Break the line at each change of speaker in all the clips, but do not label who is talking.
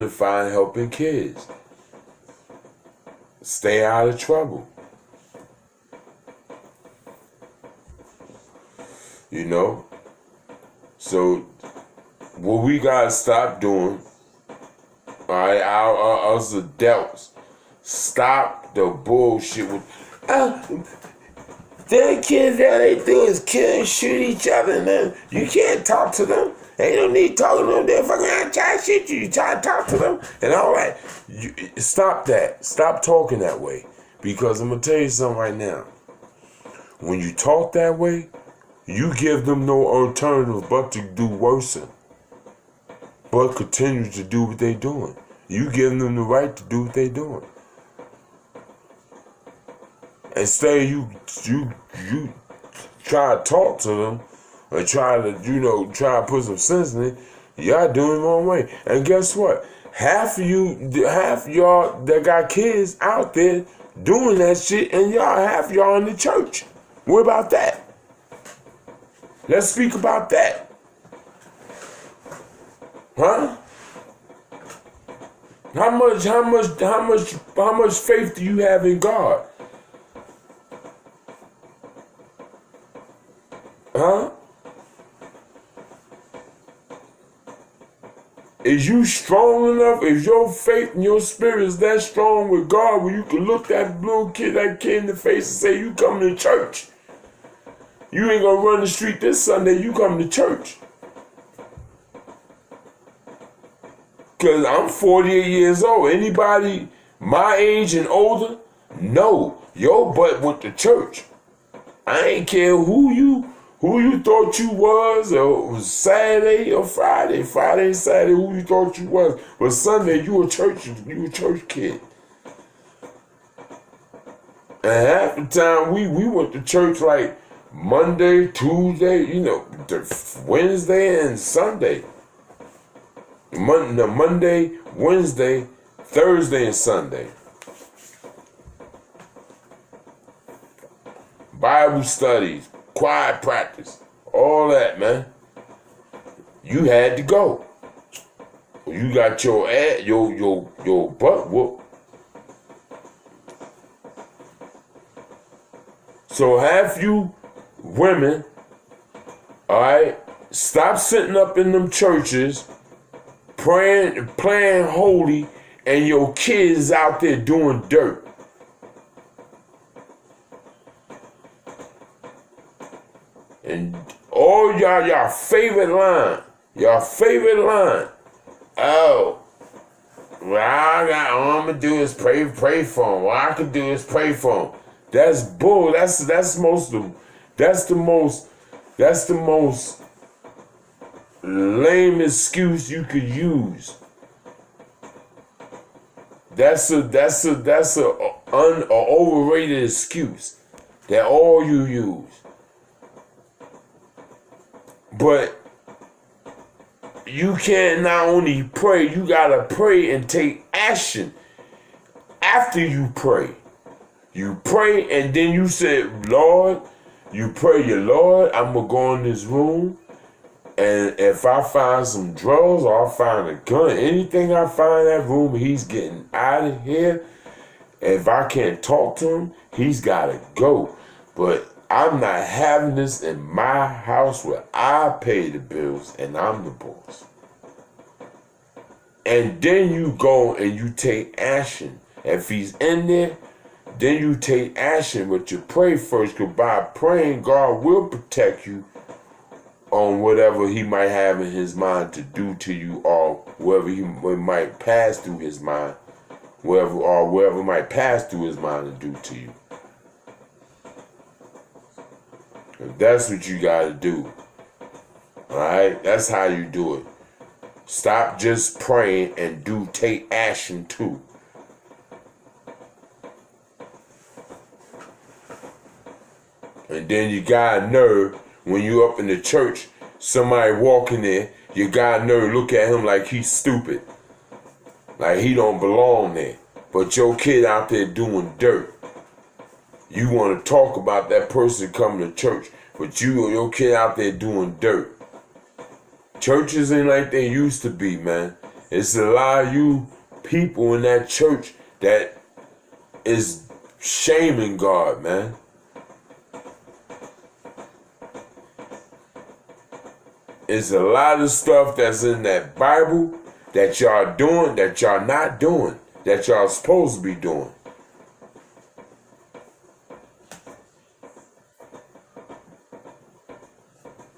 to find helping kids. Stay out of trouble. You know? So, what we gotta stop doing, alright, us adults, stop the bullshit with, their kids, all they do is kill and shoot each other, man. You can't talk to them. Ain't no need talking to them. They're fucking trying to shoot you. You try to talk to them and all that. Stop that. Stop talking that way. Because I'm going to tell you something right now. When you talk that way, you give them no alternative but to do worse. But continue to do what they're doing. You give them the right to do what they're doing. Instead, you try to talk to them or try to put some sense in it. Y'all doing the wrong way. And guess what? Half y'all that got kids out there doing that shit, and half y'all in the church. What about that? Let's speak about that. Huh? How much faith do you have in God? Huh? Is you strong enough? Is your faith and your spirit is that strong with God where you can look that kid in the face and say, you coming to church? You ain't gonna run the street this Sunday, you coming to church. Cause I'm 48 years old. Anybody my age and older, no, your butt went to church. I ain't care who you thought you was, or it was Saturday or Friday, Saturday, who you thought you was. But Sunday, you a church kid. And half the time, we went to church like Monday, Tuesday, Wednesday and Sunday. Monday, Wednesday, Thursday, and Sunday. Bible studies, choir practice, all that, man. You had to go. You got your butt whooped. So half you women, all right, stop sitting up in them churches, praying, playing holy, and your kids out there doing dirt. And all y'all favorite line. Oh, well, all I'm gonna do is pray for him. What I can do is pray for him. That's bull. That's the most lame excuse you could use. That's a overrated excuse that all you use. But you can't not only pray, you gotta pray and take action after you pray. You pray and then you say, Lord, you pray, your Lord, I'm gonna go in this room, and if I find some drugs or I find a gun, anything I find in that room, he's getting out of here. If I can't talk to him, he's gotta go. But I'm not having this in my house where I pay the bills and I'm the boss. And then you go and you take action. If he's in there, then you take action, but you pray first, because by praying, God will protect you on whatever he might have in his mind to do to you, or whatever he might pass through his mind, wherever might pass through his mind to do to you. And that's what you gotta do. Alright? That's how you do it. Stop just praying and take action too. And then you got nerve when you up in the church, somebody walking there, you got nerve look at him like he's stupid. Like he don't belong there. But your kid out there doing dirt. You want to talk about that person coming to church, but your kid out there doing dirt. Churches ain't like they used to be, man. It's a lot of you people in that church that is shaming God, man. It's a lot of stuff that's in that Bible that y'all doing, that y'all not doing, that y'all supposed to be doing.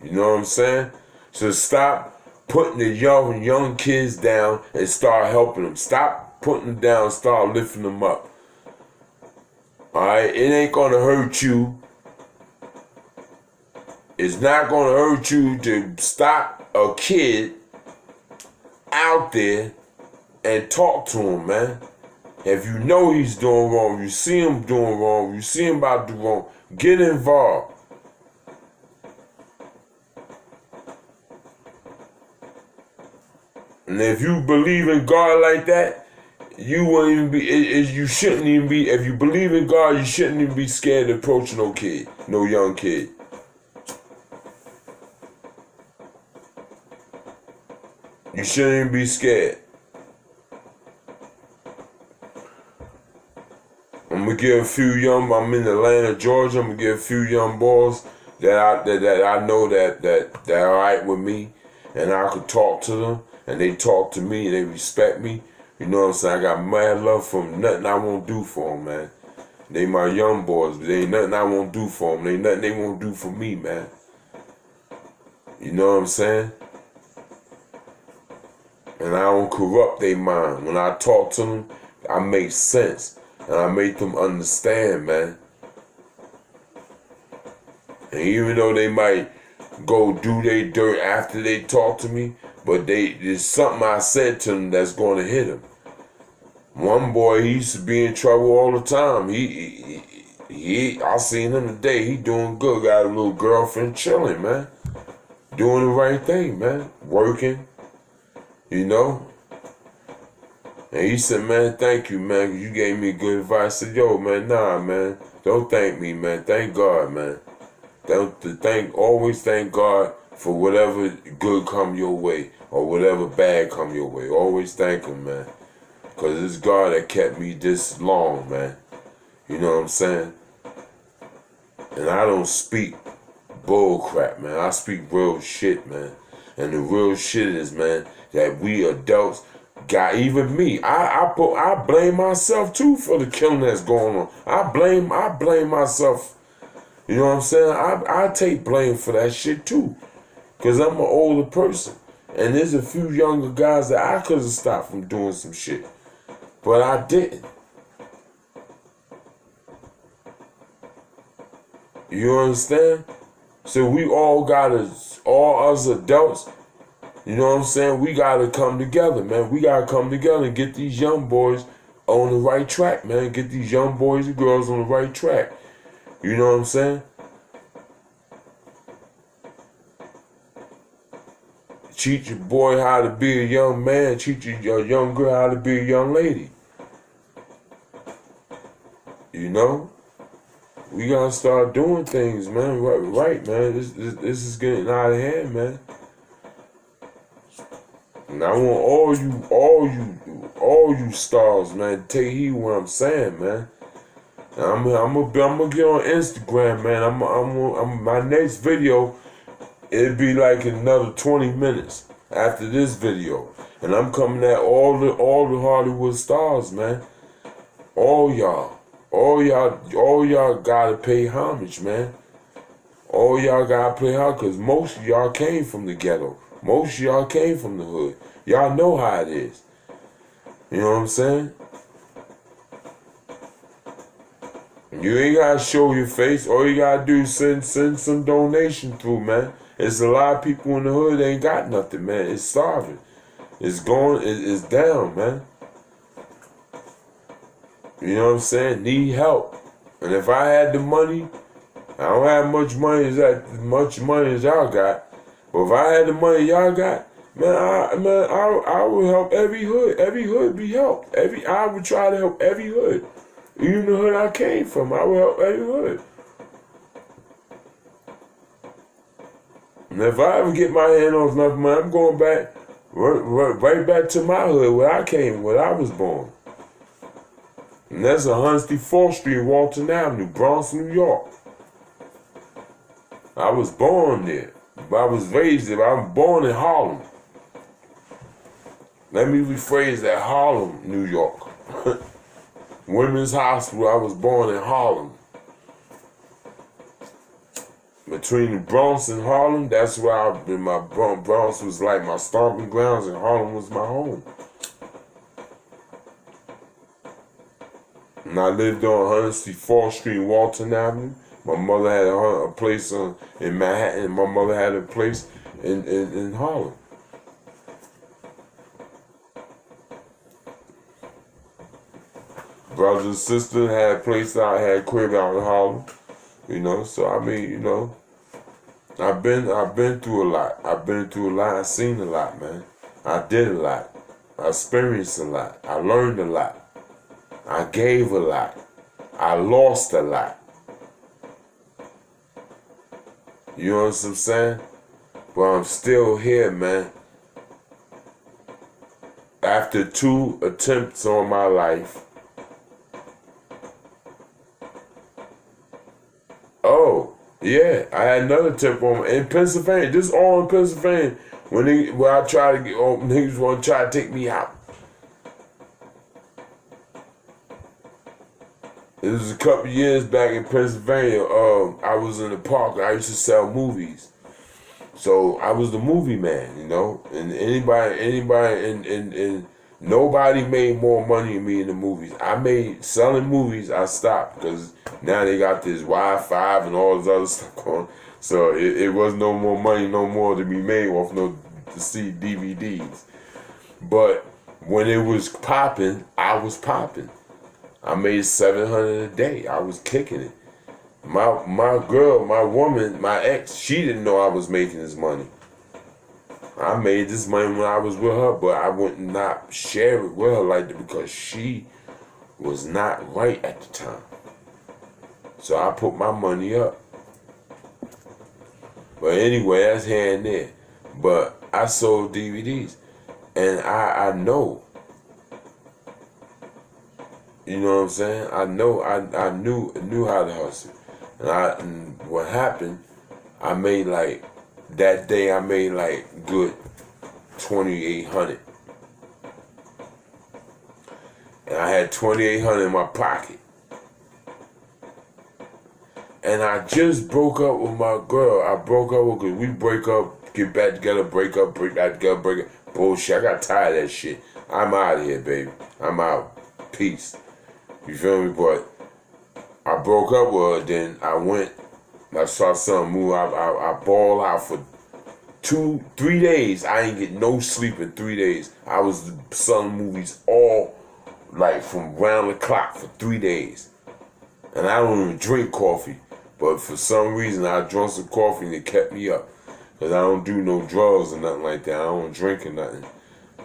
You know what I'm saying? So stop putting the young kids down and start helping them. Stop putting them down, start lifting them up. Alright, it ain't gonna hurt you. It's not gonna hurt you to stop a kid out there and talk to him, man. If you know he's doing wrong, you see him doing wrong, you see him about to do wrong, get involved. And if you believe in God like that, you won't even be. You shouldn't even be. If you believe in God, you shouldn't even be scared to approach no kid, no young kid. You shouldn't even be scared. I'm gonna give a few young. I'm in Atlanta, Georgia. I'm gonna give a few young boys that I know that are alright with me, and I could talk to them, and they talk to me, and they respect me. You know what I'm saying? I got mad love for them. Nothing I won't do for them, man. They my young boys, but there ain't nothing I won't do for them. There ain't nothing they won't do for me, man. You know what I'm saying? And I don't corrupt their mind. When I talk to them, I make sense. And I make them understand, man. And even though they might go do their dirt after they talk to me, but there's something I said to them that's going to hit them. One boy, he used to be in trouble all the time. I seen him today. He doing good. Got a little girlfriend chilling, man. Doing the right thing, man. Working, you know. And he said, man, thank you, man. You gave me good advice. I said, yo, man, nah, man. Don't thank me, man. Thank God, man. Always thank God for whatever good come your way or whatever bad come your way. Always thank him, man. Because it's God that kept me this long, man. You know what I'm saying? And I don't speak bull crap, man. I speak real shit, man. And the real shit is, man, that we adults got, even me. I blame myself too for the killing that's going on. I blame myself. You know what I'm saying? I take blame for that shit too. Because I'm an older person. And there's a few younger guys that I could have stopped from doing some shit. But I didn't. You understand? So we all us adults, you know what I'm saying? We gotta come together, man. We gotta come together and get these young boys on the right track, man. Get these young boys and girls on the right track. You know what I'm saying? Teach your boy how to be a young man. Teach your young girl how to be a young lady. You know? We gotta start doing things, man. Right, man. This is getting out of hand, man. And I want all you stars, man, to take heed what I'm saying, man. And I'm gonna get on Instagram, man. My next video, it'll be like another 20 minutes after this video, and I'm coming at all the Hollywood stars, man. All y'all gotta pay homage, man. All y'all gotta pay homage, cause most of y'all came from the ghetto. Most of y'all came from the hood. Y'all know how it is. You know what I'm saying? You ain't gotta show your face. All you gotta do is send some donation through, man. There's a lot of people in the hood that ain't got nothing, man. It's starving. It's down, man. You know what I'm saying? Need help. And if I had the money, I don't have much money as y'all got. But if I had the money y'all got, man, I would help every hood. Every hood be helped. I would try to help every hood. Even the hood I came from, I would help every hood. And if I ever get my hand on enough money, I'm going back Right back to my hood where I was born. And that's 104th Street, Walton Avenue, Bronx, New York. I was born there. I was raised there. I was born in Harlem. Let me rephrase that: Harlem, New York. Women's Hospital. I was born in Harlem. Between the Bronx and Harlem, that's where I've been. My Bronx was like my stomping grounds, and Harlem was my home. And I lived on 104th Street, Walton Avenue. My mother had a place in Manhattan, and my mother had a place in Harlem. Brothers and sisters had a place out, had a crib out in Harlem. You know, so I mean, you know, I've been through a lot. I've been through a lot. I've seen a lot, man. I did a lot. I experienced a lot. I learned a lot. I gave a lot. I lost a lot. You know what I'm saying? But I'm still here, man. After 2 attempts on my life. Oh, yeah, I had another attempt on in Pennsylvania. This all in Pennsylvania. When I try to get, niggas want to try to take me out. It was a couple years back in Pennsylvania. I was in the park. I used to sell movies, so I was the movie man, you know. And and nobody made more money than me in the movies. I made selling movies. I stopped because now they got this Wi-Fi and all this other stuff going. So it was no more money, no more to be made off to see DVDs. But when it was popping, I was popping. I made $700 a day. I was kicking it. My girl, my woman, my ex, she didn't know I was making this money. I made this money when I was with her, but I would not share it with her like that because she was not right at the time. So I put my money up. But anyway, that's here and there. But I sold DVDs, and I know. You know what I'm saying? I know. I knew how to hustle, and what happened? I made like that day. I made like good $2,800, and I had $2,800 in my pocket. And I just broke up with my girl. I broke up with her. We break up, get back together, break up, break back together, break up. Bullshit. I got tired of that shit. I'm out of here, baby. I'm out. Peace. You feel me? But I broke up with her. Then I went. I saw something move. I balled out for 3 days. I ain't get no sleep in 3 days. I was selling movies all like from round the clock for 3 days. And I don't even drink coffee. But for some reason, I drank some coffee and it kept me up. Because I don't do no drugs or nothing like that. I don't drink or nothing.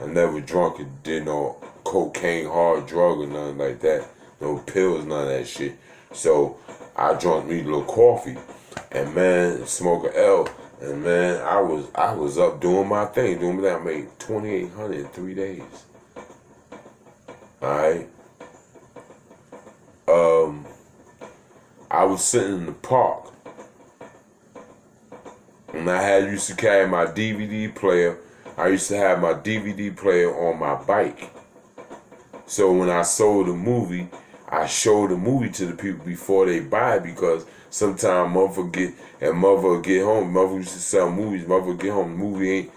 I never drunk or did no cocaine, hard drug or nothing like that. No pills, none of that shit. So I drank me a little coffee. And man, smoke a L. And man, I was up doing my thing. Doing that. I made $2,800 in 3 days. Alright? I was sitting in the park, and I used to carry my DVD player. I used to have my DVD player on my bike. So when I sold a movie, I showed the movie to the people before they buy it because sometimes mother get home. Mother used to sell movies. Mother get home, the movie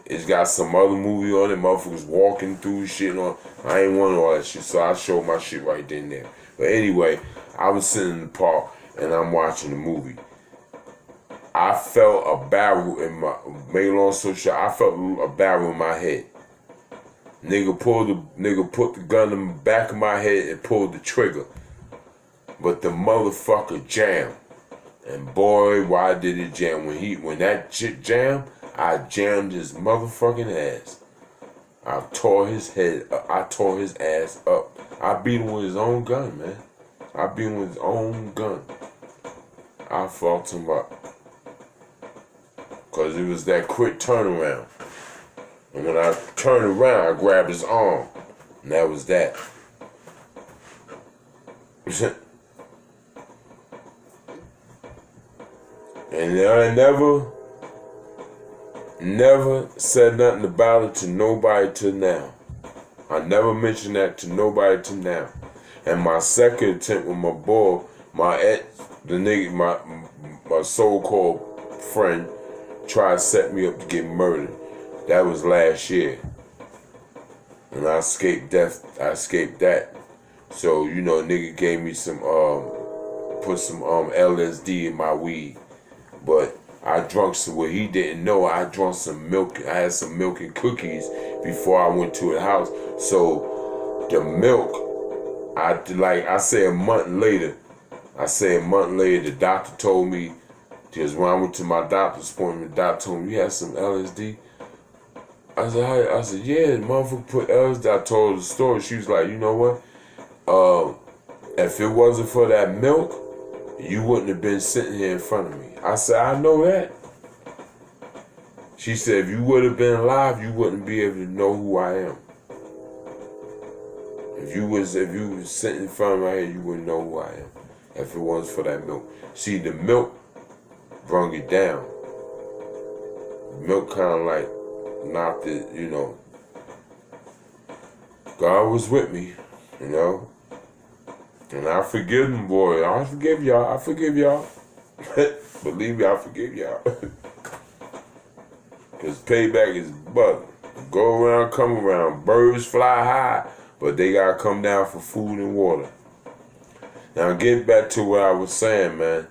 it's got some other movie on it. Motherfuckers walking through shit on. I ain't want all that shit, so I showed my shit right then and there. But anyway, I was sitting in the park and I'm watching the movie. I felt a barrel in my, make it long story short, I felt a barrel in my head. Nigga put the gun in the back of my head and pulled the trigger. But the motherfucker jammed. And boy, why did it jam? When that shit jammed, I jammed his motherfucking ass. I tore his ass up. I beat him with his own gun, man. I beat him with his own gun. I fucked him up. Because it was that quick turnaround. And when I turned around, I grabbed his arm. And that was that. And I never said nothing about it to nobody till now. I never mentioned that to nobody till now. And my second attempt with my boy, my so-called friend, tried to set me up to get murdered. That was last year. And I escaped death. I escaped that. So, nigga gave me put some LSD in my weed. But I drank some, what he didn't know, I drank some milk. I had some milk and cookies before I went to the house. So the milk, I say a month later, the doctor told me, because when I went to my doctor's appointment, the doctor told me, you had some LSD? I said, yeah, the motherfucker put LSD. I told her the story. She was like, you know what? If it wasn't for that milk, you wouldn't have been sitting here in front of me. I said, I know that. She said, if you would have been alive, you wouldn't be able to know who I am. If you was sitting in front of my head, you wouldn't know who I am. If it wasn't for that milk. See, the milk brung it down. Milk kind of like knocked it, God was with me, And I forgive them, boy. I forgive y'all. Believe me, I forgive y'all. Because payback is bugging. Go around, come around. Birds fly high, but they got to come down for food and water. Now, get back to what I was saying, man.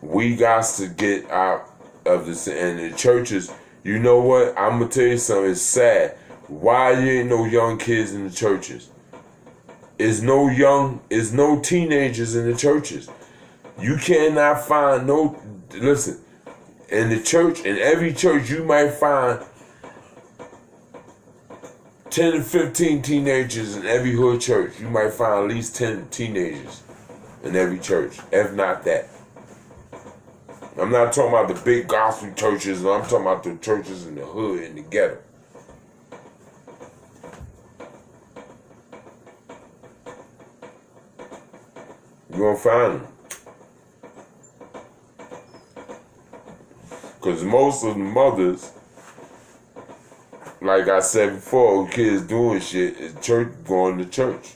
We got to get out of this. And the churches, you know what? I'm going to tell you something. It's sad. Why there ain't no young kids in the churches? Is no teenagers in the churches. You cannot find listen, in every church you might find 10 to 15 teenagers in every hood church. You might find at least 10 teenagers in every church, if not that. I'm not talking about the big gospel churches, I'm talking about the churches in the hood, in the ghetto. You're going to find them. Because most of the mothers, like I said before, kids doing shit is going to church.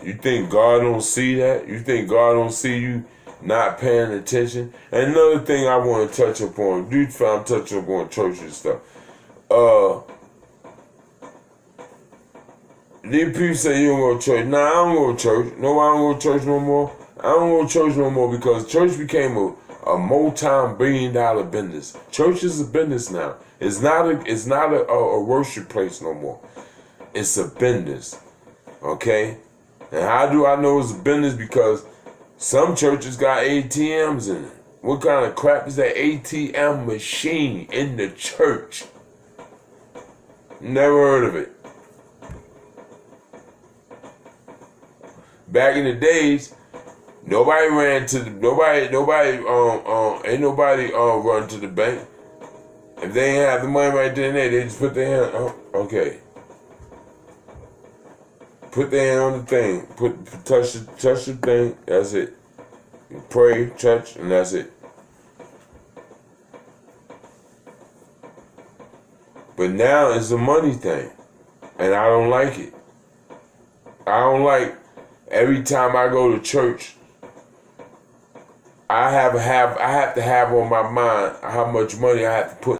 You think God don't see that? You think God don't see you not paying attention? And another thing I want to touch upon, I'm touching upon church and stuff. These people say you don't go to church. Nah, I don't go to church. No, I don't go to church no more. I don't go to church no more because church became a multi-billion-dollar business. Church is a business now. It's not a worship place no more. It's a business. Okay? And how do I know it's a business? Because some churches got ATMs in it. What kind of crap is that ATM machine in the church? Never heard of it. Back in the days, nobody ran to the ain't nobody run to the bank. If they ain't have the money right then and there, they just put their hand. Okay. Put their hand on the thing. Touch the thing. That's it. You pray, touch, and that's it. But now it's a money thing, and I don't like it. I don't like. Every time I go to church, I have to have on my mind how much money I have to put